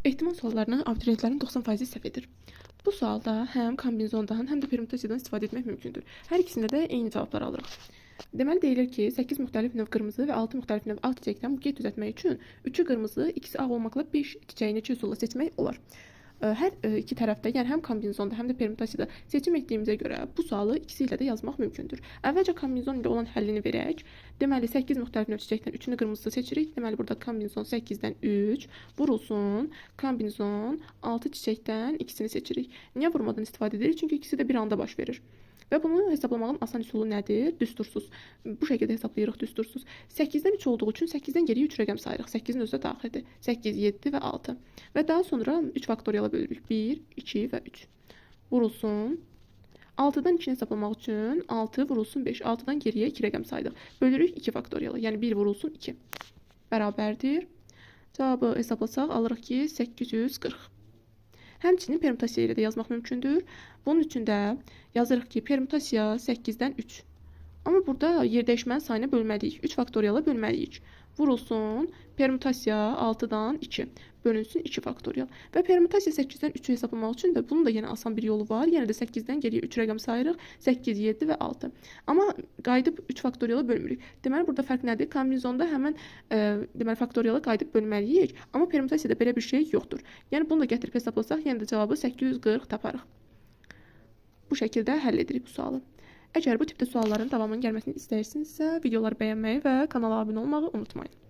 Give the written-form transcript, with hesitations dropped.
Ehtimal suallarını abituriyentlərin 90% səhv edir. Bu sualda həm kombinizondan, həm də permütasiyadan istifadə etmək mümkündür. Hər ikisində də eyni cavablar alırıq. Deməli deyilir ki, 8 müxtəlif növ qırmızı və 6 müxtəlif növ ağ çiçəkdən buket düzəltmək üçün 3-ü qırmızı, ikisi ağ olmaqla 5 çiçəyi neçə üsulla seçmək olar? Hər iki tərəfdə, yəni həm kombinizonda, həm də permütasiyada seçim etdiyimizə görə bu sualı ikisi ilə də yazmaq mümkündür. Əvvəlcə kombinizon ilə olan həllini verək. Deməli 8 müxtəlif növ çiçəkdən 3-ünü qırmızı seçirik. Deməli burada kombinizon 8-dən 3 vurulsun. Kombinizon 6 çiçəkdən ikisini seçirik. Niyə vurmadan istifadə edirik? Çünki ikisi də bir anda baş verir. Və bunu hesablamağın asan üsulu nədir? Düstursuz. Bu şəkildə hesablayırıq düstursuz. 8-dən 3 olduğu üçün 8-dən geriyə 3 rəqəm sayırıq. 8-in özü də daxildir. 8, 7 və 6. Və daha sonra 3 faktoriyala bölürük. 1, 2 və 3. Vurulsun. 6-dan 2-ni hesablamaq üçün 6 vurulsun 5. 6-dan geriyə 2 rəqəm saydıq. Bölürük 2 faktoriyala. Yəni 1 vurulsun 2. Bərabərdir. Cavabı hesablasaq alırıq ki 840. Həmçinin permütasiya ilə də yazmaq mümkündür. Bunun üçün də yazırıq ki, permütasiya 8-dən 3. Amma burada yerdəyişmənin sayına bölməliyik. 3 faktoriyala bölməliyik. Vurulsun, permütasiya 6-dan 2. Bölünsün 2 faktoriyal. Və permütasiya 8-dən 3-ü hesablamaq üçün də bunun da yenə asan bir yolu var. Yenə də 8-dən geriyə 3 rəqəm sayırıq. 8, 7 və 6. Amma qayıdıb 3 faktoriyala bölmürük. Deməli, burada fərq nədir? Kombinizonda həmən deməli, faktoriyala qayıdıb bölməliyik. Amma permütasiyada belə bir şey yoxdur. Yəni, bunu da gətirib hesablasaq, yenə də cavabı 840 taparıq. Bu şəkildə həll edirik bu sualı. Əgər bu tipdə sualların davamının gəlməsini istəyirsinizsə, videoları bəyənməyi və kanala abunə olmağı unutmayın.